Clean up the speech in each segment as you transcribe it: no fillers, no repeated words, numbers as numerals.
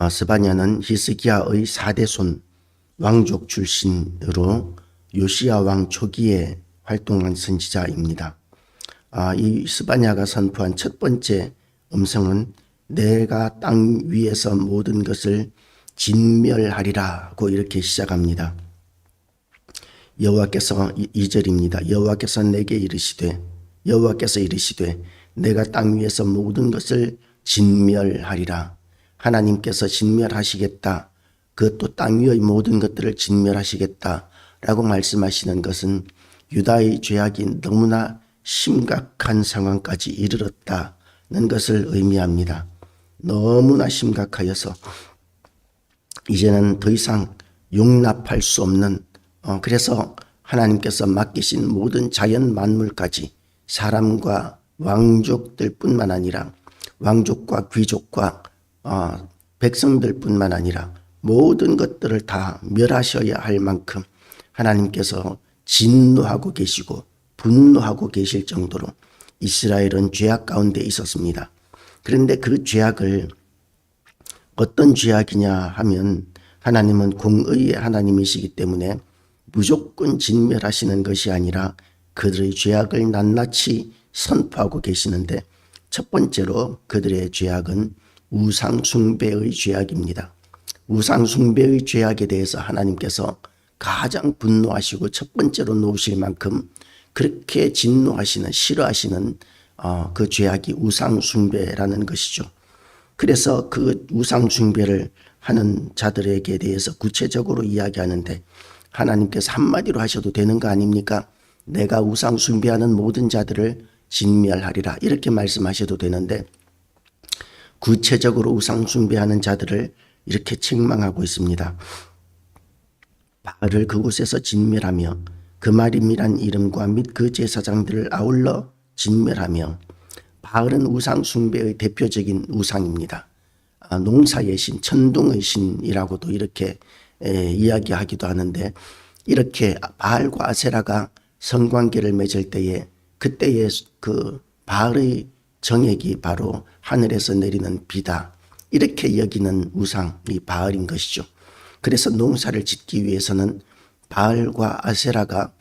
스바냐는 히스기야의 4대손 왕족 출신으로 요시야 왕 초기에 활동한 선지자입니다. 이 스바냐가 선포한 첫 번째 음성은 내가 땅 위에서 모든 것을 진멸하리라고 이렇게 시작합니다. 여호와께서 2절입니다. 여호와께서 이르시되 내가 땅 위에서 모든 것을 진멸하리라. 하나님께서 진멸하시겠다. 그것도 땅 위의 모든 것들을 진멸하시겠다 라고 말씀하시는 것은 유다의 죄악이 너무나 심각한 상황까지 이르렀다는 것을 의미합니다. 너무나 심각하여서 이제는 더 이상 용납할 수 없는, 그래서 하나님께서 맡기신 모든 자연 만물까지 사람과 왕족들 뿐만 아니라 왕족과 귀족과 백성들 뿐만 아니라 모든 것들을 다 멸하셔야 할 만큼 하나님께서 진노하고 계시고 분노하고 계실 정도로 이스라엘은 죄악 가운데 있었습니다. 그런데 그 죄악을 어떤 죄악이냐 하면 하나님은 공의의 하나님이시기 때문에 무조건 진멸하시는 것이 아니라 그들의 죄악을 낱낱이 선포하고 계시는데, 첫 번째로 그들의 죄악은 우상숭배의 죄악입니다. 우상숭배의 죄악에 대해서 하나님께서 가장 분노하시고 첫 번째로 놓으실 만큼 그렇게 진노하시는, 싫어하시는 그 죄악이 우상숭배라는 것이죠. 그래서 그 우상숭배를 하는 자들에게 대해서 구체적으로 이야기하는데 하나님께서 한마디로 하셔도 되는 거 아닙니까? 내가 우상숭배하는 모든 자들을 진멸하리라 이렇게 말씀하셔도 되는데, 구체적으로 우상숭배하는 자들을 이렇게 책망하고 있습니다. 바알을 그곳에서 진멸하며 그마림이란 이름과 및 그 제사장들을 아울러 진멸하며, 바알은 우상숭배의 대표적인 우상입니다. 농사의 신, 천둥의 신이라고도 이렇게 이야기하기도 하는데, 이렇게 바알과 아세라가 성관계를 맺을 때에 그때의 그 바알의 정액이 바로 하늘에서 내리는 비다 이렇게 여기는 우상이 바알인 것이죠. 그래서 농사를 짓기 위해서는 바알과 아세라가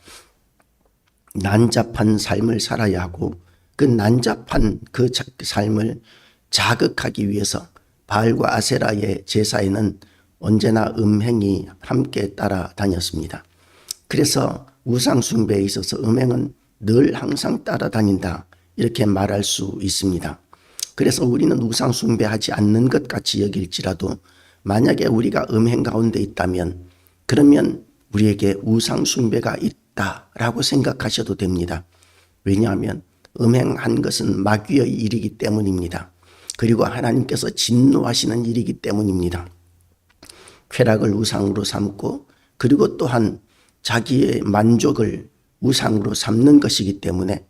난잡한 삶을 살아야 하고, 그 난잡한 그 삶을 자극하기 위해서 바알과 아세라의 제사에는 언제나 음행이 함께 따라다녔습니다. 그래서 우상숭배에 있어서 음행은 늘 항상 따라다닌다 이렇게 말할 수 있습니다. 그래서 우리는 우상숭배하지 않는 것 같이 여길지라도 만약에 우리가 음행 가운데 있다면 그러면 우리에게 우상숭배가 있다라고 생각하셔도 됩니다. 왜냐하면 음행한 것은 마귀의 일이기 때문입니다. 그리고 하나님께서 진노하시는 일이기 때문입니다. 쾌락을 우상으로 삼고 그리고 또한 자기의 만족을 우상으로 삼는 것이기 때문에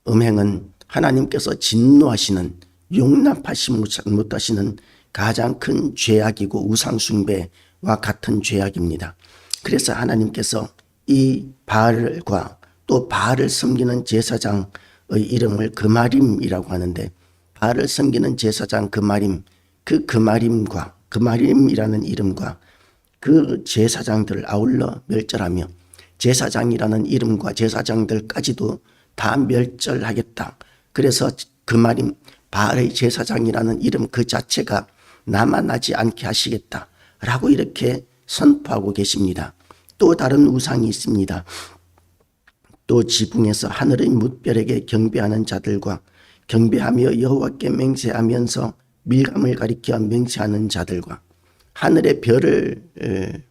음행은 하나님께서 진노하시는, 용납하시 못하시는 가장 큰 죄악이고 우상숭배와 같은 죄악입니다. 그래서 하나님께서 이 바알과 또 바알을 섬기는 제사장의 이름을 그마림이라고 하는데, 바알을 섬기는 제사장 그마림, 그 그마림과 그마림이라는 이름과 그 제사장들을 아울러 멸절하며 제사장이라는 이름과 제사장들까지도 다 멸절하겠다. 그래서 그마림, 바알의 제사장이라는 이름 그 자체가 남아나지 않게 하시겠다라고 이렇게 선포하고 계십니다. 또 다른 우상이 있습니다. 또 지붕에서 하늘의 뭇별에게 경배하는 자들과 경배하며 여호와께 맹세하면서 밀감을 가리켜 맹세하는 자들과 하늘의 별을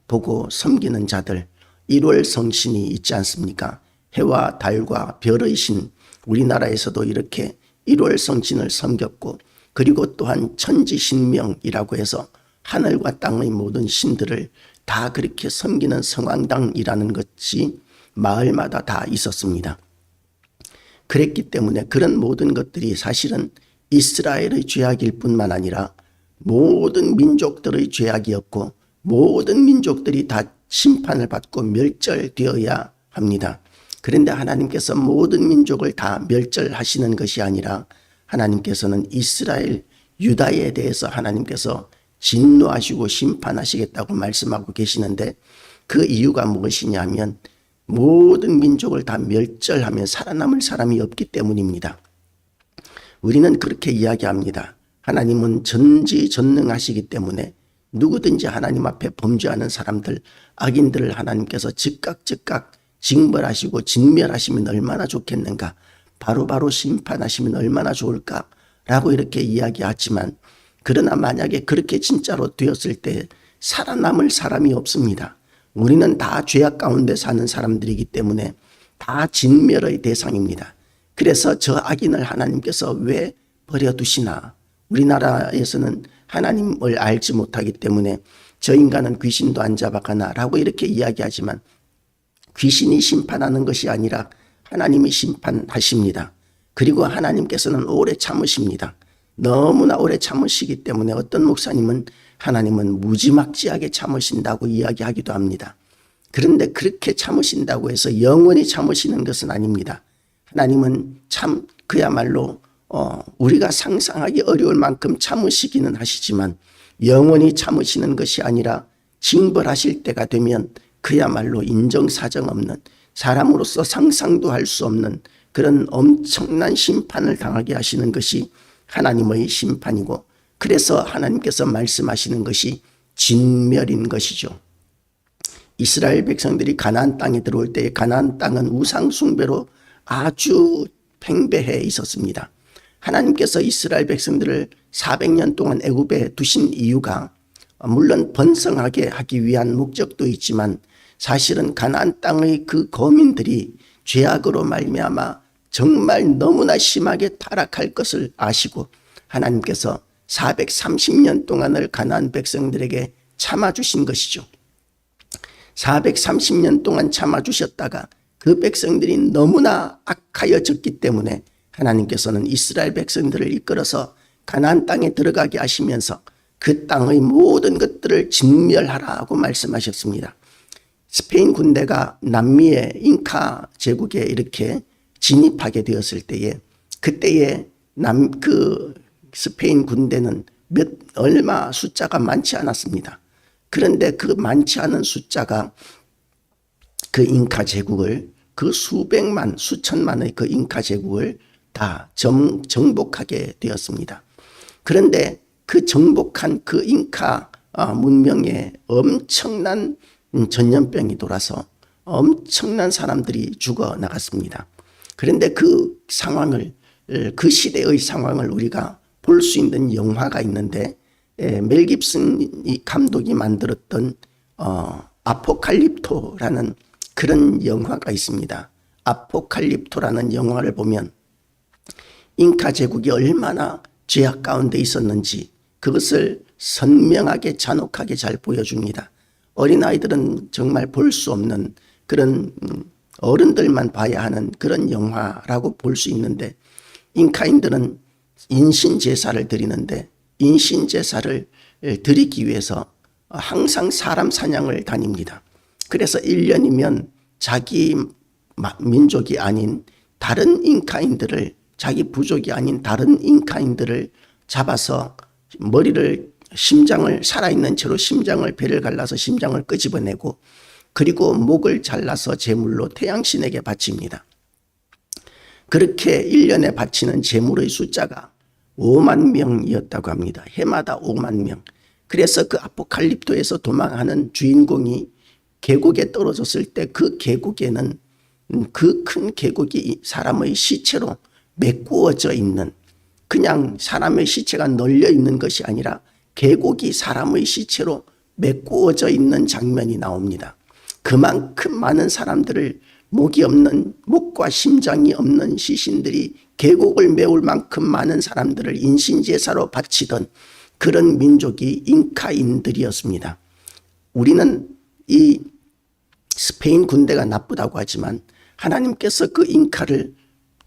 보고 섬기는 자들, 1월 성신이 있지 않습니까? 해와 달과 별의 신, 우리나라에서도 이렇게 1월 성신을 섬겼고, 그리고 또한 천지신명이라고 해서 하늘과 땅의 모든 신들을 다 그렇게 섬기는 성황당이라는 것이 마을마다 다 있었습니다. 그랬기 때문에 그런 모든 것들이 사실은 이스라엘의 죄악일 뿐만 아니라 모든 민족들의 죄악이었고, 모든 민족들이 다 심판을 받고 멸절되어야 합니다. 그런데 하나님께서 모든 민족을 다 멸절하시는 것이 아니라 하나님께서는 이스라엘 유다에 대해서 하나님께서 진노하시고 심판하시겠다고 말씀하고 계시는데 그 이유가 무엇이냐면 모든 민족을 다 멸절하면 살아남을 사람이 없기 때문입니다. 우리는 그렇게 이야기합니다. 하나님은 전지전능하시기 때문에 누구든지 하나님 앞에 범죄하는 사람들, 악인들을 하나님께서 즉각 징벌하시고 진멸하시면 얼마나 좋겠는가, 바로바로 심판하시면 얼마나 좋을까라고 이렇게 이야기하지만, 그러나 만약에 그렇게 진짜로 되었을 때 살아남을 사람이 없습니다. 우리는 다 죄악 가운데 사는 사람들이기 때문에 다 진멸의 대상입니다. 그래서 저 악인을 하나님께서 왜 버려두시나? 우리나라에서는 하나님을 알지 못하기 때문에 저 인간은 귀신도 안 잡아가나 라고 이렇게 이야기하지만, 귀신이 심판하는 것이 아니라 하나님이 심판하십니다. 그리고 하나님께서는 오래 참으십니다. 너무나 오래 참으시기 때문에 어떤 목사님은 하나님은 무지막지하게 참으신다고 이야기하기도 합니다. 그런데 그렇게 참으신다고 해서 영원히 참으시는 것은 아닙니다. 하나님은 참 그야말로 우리가 상상하기 어려울 만큼 참으시기는 하시지만 영원히 참으시는 것이 아니라 징벌하실 때가 되면 그야말로 인정사정 없는, 사람으로서 상상도 할 수 없는 그런 엄청난 심판을 당하게 하시는 것이 하나님의 심판이고, 그래서 하나님께서 말씀하시는 것이 진멸인 것이죠. 이스라엘 백성들이 가나안 땅에 들어올 때 가나안 땅은 우상 숭배로 아주 팽배해 있었습니다. 하나님께서 이스라엘 백성들을 400년 동안 애굽에 두신 이유가 물론 번성하게 하기 위한 목적도 있지만, 사실은 가나안 땅의 그 거민들이 죄악으로 말미암아 정말 너무나 심하게 타락할 것을 아시고 하나님께서 430년 동안을 가나안 백성들에게 참아주신 것이죠. 430년 동안 참아주셨다가 그 백성들이 너무나 악하여졌기 때문에 하나님께서는 이스라엘 백성들을 이끌어서 가나안 땅에 들어가게 하시면서 그 땅의 모든 것들을 진멸하라고 말씀하셨습니다. 스페인 군대가 남미의 잉카 제국에 이렇게 진입하게 되었을 때에, 그때에 스페인 군대는 얼마 숫자가 많지 않았습니다. 그런데 그 많지 않은 숫자가 그 잉카 제국을, 그 수백만 수천만의 그 잉카 제국을 다 정복하게 되었습니다. 그런데 그 정복한 그 잉카 문명에 엄청난 전염병이 돌아서 엄청난 사람들이 죽어 나갔습니다. 그런데 그 상황을, 그 시대의 상황을 우리가 볼 수 있는 영화가 있는데, 멜 깁슨 감독이 만들었던 아포칼립토라는 그런 영화가 있습니다. 아포칼립토라는 영화를 보면 잉카 제국이 얼마나 죄악 가운데 있었는지 그것을 선명하게 잔혹하게 잘 보여줍니다. 어린아이들은 정말 볼 수 없는 그런, 어른들만 봐야 하는 그런 영화라고 볼 수 있는데, 잉카인들은 인신제사를 드리는데, 인신제사를 드리기 위해서 항상 사람 사냥을 다닙니다. 그래서 1년이면 자기 민족이 아닌 다른 잉카인들을, 자기 부족이 아닌 다른 잉카인들을 잡아서 심장을, 살아있는 채로 심장을, 배를 갈라서 심장을 끄집어내고, 그리고 목을 잘라서 제물로 태양신에게 바칩니다. 그렇게 1년에 바치는 제물의 숫자가 5만 명이었다고 합니다. 해마다 5만 명. 그래서 그 아포칼립토에서 도망하는 주인공이 계곡에 떨어졌을 때 그 계곡에는, 그 큰 계곡이 사람의 시체로 메꾸어져 있는, 그냥 사람의 시체가 널려 있는 것이 아니라 계곡이 사람의 시체로 메꾸어져 있는 장면이 나옵니다. 그만큼 많은 사람들을, 목과 심장이 없는 시신들이 계곡을 메울 만큼 많은 사람들을 인신제사로 바치던 그런 민족이 잉카인들이었습니다. 우리는 이 스페인 군대가 나쁘다고 하지만 하나님께서 그 잉카를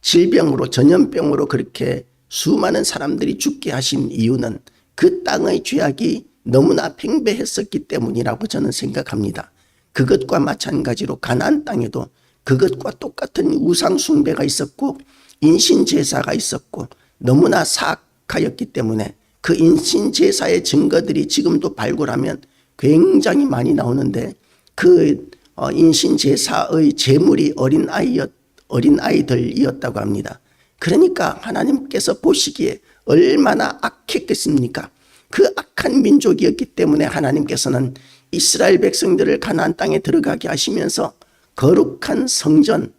질병으로, 전염병으로 그렇게 수많은 사람들이 죽게 하신 이유는 그 땅의 죄악이 너무나 팽배했었기 때문이라고 저는 생각합니다. 그것과 마찬가지로 가나안 땅에도 그것과 똑같은 우상 숭배가 있었고 인신제사가 있었고 너무나 사악하였기 때문에 그 인신제사의 증거들이 지금도 발굴하면 굉장히 많이 나오는데 그 인신제사의 제물이 어린아이들이었다고 합니다. 그러니까 하나님께서 보시기에 얼마나 악했겠습니까? 그 악한 민족이었기 때문에 하나님께서는 이스라엘 백성들을 가나안 땅에 들어가게 하시면서 거룩한 성전을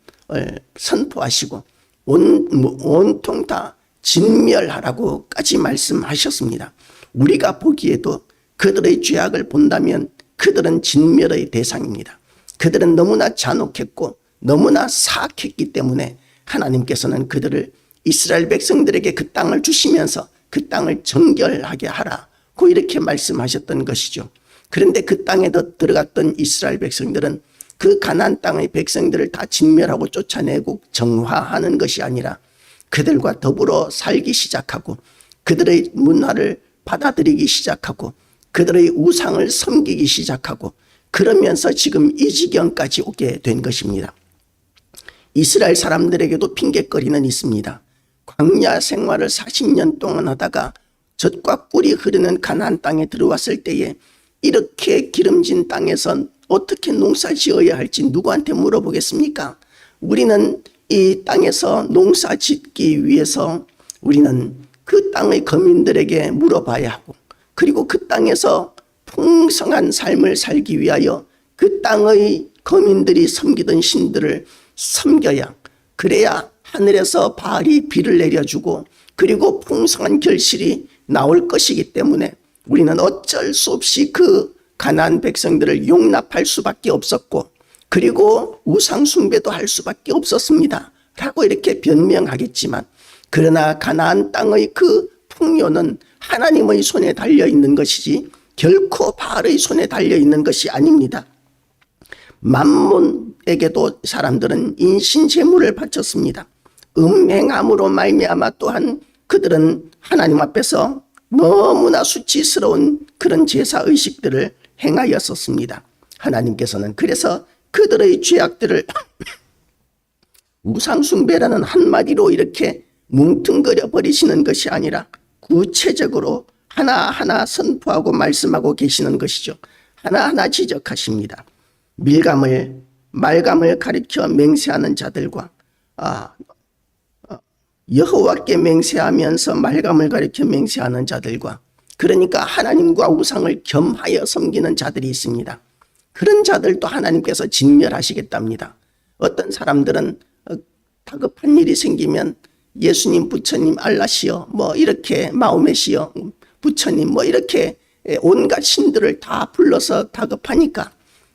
선포하시고 온통 다 진멸하라고까지 말씀하셨습니다. 우리가 보기에도 그들의 죄악을 본다면 그들은 진멸의 대상입니다. 그들은 너무나 잔혹했고 너무나 사악했기 때문에 하나님께서는 그들을 이스라엘 백성들에게 그 땅을 주시면서 그 땅을 정결하게 하라고 이렇게 말씀하셨던 것이죠. 그런데 그 땅에 들어갔던 이스라엘 백성들은 그 가나안 땅의 백성들을 다 진멸하고 쫓아내고 정화하는 것이 아니라 그들과 더불어 살기 시작하고 그들의 문화를 받아들이기 시작하고 그들의 우상을 섬기기 시작하고 그러면서 지금 이 지경까지 오게 된 것입니다. 이스라엘 사람들에게도 핑계거리는 있습니다. 광야 생활을 40년 동안 하다가 젖과 꿀이 흐르는 가나안 땅에 들어왔을 때에 이렇게 기름진 땅에서 어떻게 농사 지어야 할지 누구한테 물어보겠습니까? 우리는 이 땅에서 농사 짓기 위해서 우리는 그 땅의 거민들에게 물어봐야 하고 그리고 그 땅에서 풍성한 삶을 살기 위하여 그 땅의 거민들이 섬기던 신들을 섬겨야 그래야 하늘에서 바알이 비를 내려주고 그리고 풍성한 결실이 나올 것이기 때문에 우리는 어쩔 수 없이 그 가나안 백성들을 용납할 수밖에 없었고 그리고 우상 숭배도 할 수밖에 없었습니다 라고 이렇게 변명하겠지만 그러나 가나안 땅의 그 풍요는 하나님의 손에 달려있는 것이지 결코 바알의 손에 달려있는 것이 아닙니다. 맘몬에게도 사람들은 인신제물을 바쳤습니다. 음행함으로 말미암아 또한 그들은 하나님 앞에서 너무나 수치스러운 그런 제사의식들을 행하였었습니다. 하나님께서는 그래서 그들의 죄악들을 우상숭배라는 한마디로 이렇게 뭉뚱그려 버리시는 것이 아니라 구체적으로 하나하나 선포하고 말씀하고 계시는 것이죠. 하나하나 지적하십니다. 말감을 가리켜 맹세하는 자들과 여호와께 맹세하면서 말감을 가리켜 맹세하는 자들과 그러니까 하나님과 우상을 겸하여 섬기는 자들이 있습니다. 그런 자들도 하나님께서 진멸하시겠답니다. 어떤 사람들은 다급한 일이 생기면 예수님, 부처님, 알라시여 뭐 이렇게 마호메시여 부처님 뭐 이렇게 온갖 신들을 다 불러서 다급하니까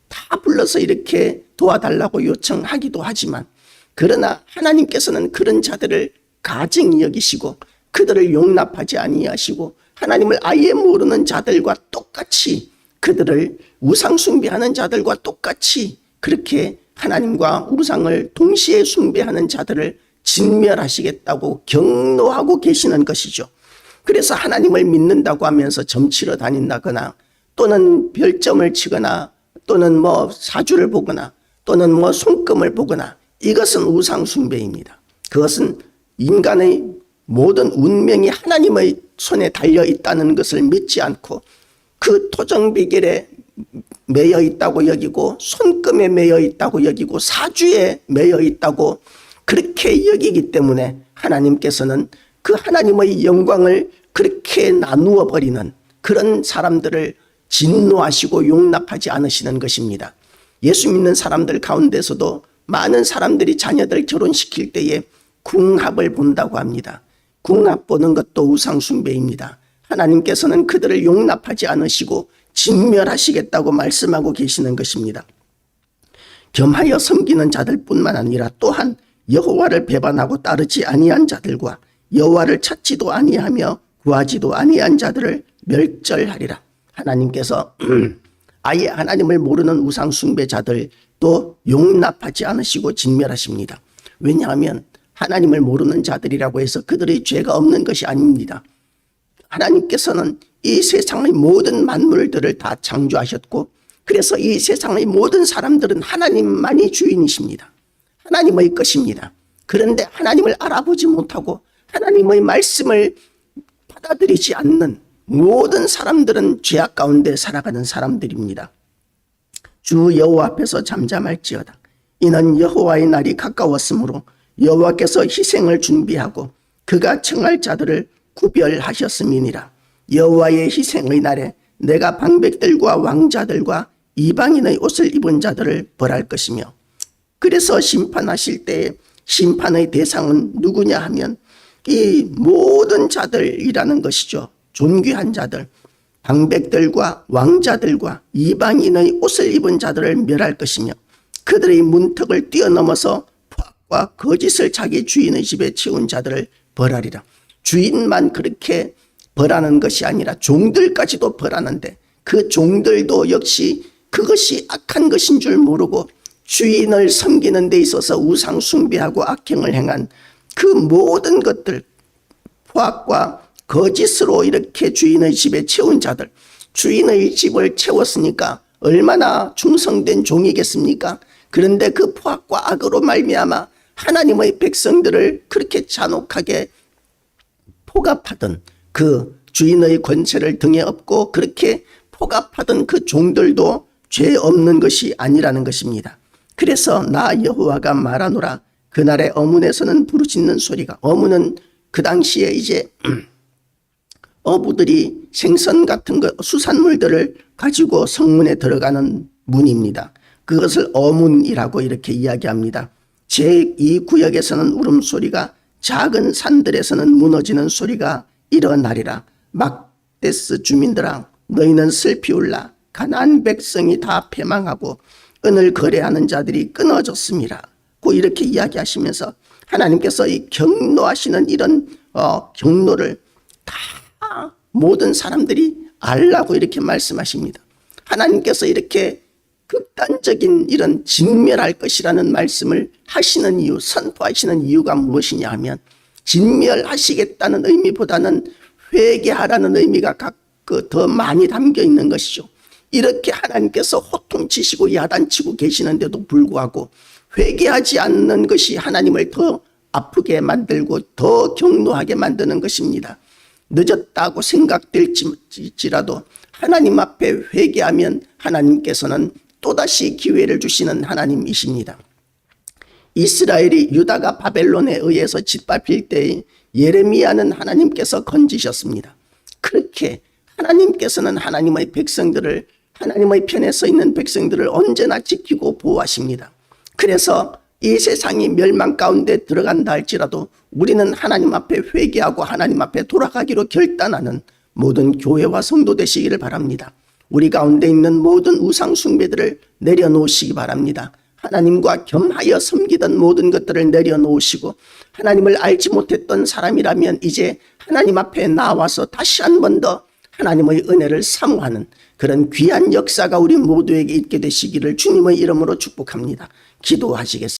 다 불러서 이렇게 도와달라고 요청하기도 하지만 그러나 하나님께서는 그런 자들을 가증히 여기시고 그들을 용납하지 아니하시고 하나님을 아예 모르는 자들과 똑같이 그들을 우상 숭배하는 자들과 똑같이 그렇게 하나님과 우상을 동시에 숭배하는 자들을 진멸하시겠다고 경노하고 계시는 것이죠. 그래서 하나님을 믿는다고 하면서 점치러 다닌다거나 또는 별점을 치거나 또는 뭐 사주를 보거나 또는 뭐 손금을 보거나 이것은 우상 숭배입니다. 그것은 인간의 모든 운명이 하나님의 손에 달려 있다는 것을 믿지 않고 그 토정비결에 매여 있다고 여기고 손금에 매여 있다고 여기고 사주에 매여 있다고 그렇게 여기기 때문에 하나님께서는 그 하나님의 영광을 그렇게 나누어 버리는 그런 사람들을 진노하시고 용납하지 않으시는 것입니다. 예수 믿는 사람들 가운데서도 많은 사람들이 자녀들 결혼시킬 때에 궁합을 본다고 합니다. 궁합 보는 것도 우상 숭배입니다. 하나님께서는 그들을 용납하지 않으시고 진멸하시겠다고 말씀하고 계시는 것입니다. 겸하여 섬기는 자들뿐만 아니라 또한 여호와를 배반하고 따르지 아니한 자들과 여호와를 찾지도 아니하며 구하지도 아니한 자들을 멸절하리라. 하나님께서 아예 하나님을 모르는 우상 숭배자들도 용납하지 않으시고 진멸하십니다. 왜냐하면 하나님을 모르는 자들이라고 해서 그들의 죄가 없는 것이 아닙니다. 하나님께서는 이 세상의 모든 만물들을 다 창조하셨고 그래서 이 세상의 모든 사람들은 하나님만이 주인이십니다. 하나님의 것입니다. 그런데 하나님을 알아보지 못하고 하나님의 말씀을 받아들이지 않는 모든 사람들은 죄악 가운데 살아가는 사람들입니다. 주 여호와 앞에서 잠잠할지어다. 이는 여호와의 날이 가까웠으므로 여호와께서 희생을 준비하고 그가 청할 자들을 구별하셨음이니라. 여호와의 희생의 날에 내가 방백들과 왕자들과 이방인의 옷을 입은 자들을 벌할 것이며, 그래서 심판하실 때에 심판의 대상은 누구냐 하면 이 모든 자들이라는 것이죠. 존귀한 자들, 방백들과 왕자들과 이방인의 옷을 입은 자들을 멸할 것이며, 그들의 문턱을 뛰어넘어서 포악과 거짓을 자기 주인의 집에 채운 자들을 벌하리라. 주인만 그렇게 벌하는 것이 아니라 종들까지도 벌하는데, 그 종들도 역시 그것이 악한 것인 줄 모르고 주인을 섬기는 데 있어서 우상 숭배하고 악행을 행한 그 모든 것들, 포악과 거짓으로 이렇게 주인의 집에 채운 자들, 주인의 집을 채웠으니까 얼마나 충성된 종이겠습니까? 그런데 그 포악과 악으로 말미암아 하나님의 백성들을 그렇게 잔혹하게 포갑하던 그 주인의 권세를 등에 업고 그렇게 포갑하던 그 종들도 죄 없는 것이 아니라는 것입니다. 그래서 나 여호와가 말하노라. 그날에 어문에서는 부르짖는 소리가, 어문은 그 당시에 이제 어부들이 생선 같은 것, 수산물들을 가지고 성문에 들어가는 문입니다. 그것을 어문이라고 이렇게 이야기합니다. 제2구역에서는 울음소리가, 작은 산들에서는 무너지는 소리가 일어나리라. 막데스 주민들아, 너희는 슬피 울라. 가나안 백성이 다 패망하고 은을 거래하는 자들이 끊어졌습니다. 고 이렇게 이야기하시면서 하나님께서 이 경노하시는 이런 경노를 다 모든 사람들이 알라고 이렇게 말씀하십니다. 하나님께서 이렇게 극단적인 이런 진멸할 것이라는 말씀을 하시는 이유, 선포하시는 이유가 무엇이냐 하면, 진멸하시겠다는 의미보다는 회개하라는 의미가 더 많이 담겨 있는 것이죠. 이렇게 하나님께서 호통치시고 야단치고 계시는데도 불구하고 회개하지 않는 것이 하나님을 더 아프게 만들고 더 경노하게 만드는 것입니다. 늦었다고 생각될지라도 하나님 앞에 회개하면 하나님께서는 또다시 기회를 주시는 하나님이십니다. 이스라엘이 유다가 바벨론에 의해서 짓밟힐 때에 예레미야는 하나님께서 건지셨습니다. 그렇게 하나님께서는 하나님의 백성들을, 하나님의 편에 서 있는 백성들을 언제나 지키고 보호하십니다. 그래서 이 세상이 멸망 가운데 들어간다 할지라도 우리는 하나님 앞에 회개하고 하나님 앞에 돌아가기로 결단하는 모든 교회와 성도 되시기를 바랍니다. 우리 가운데 있는 모든 우상 숭배들을 내려놓으시기 바랍니다. 하나님과 겸하여 섬기던 모든 것들을 내려놓으시고, 하나님을 알지 못했던 사람이라면 이제 하나님 앞에 나와서 다시 한 번 더 하나님의 은혜를 사모하는 그런 귀한 역사가 우리 모두에게 있게 되시기를 주님의 이름으로 축복합니다. 기도하시겠습니다.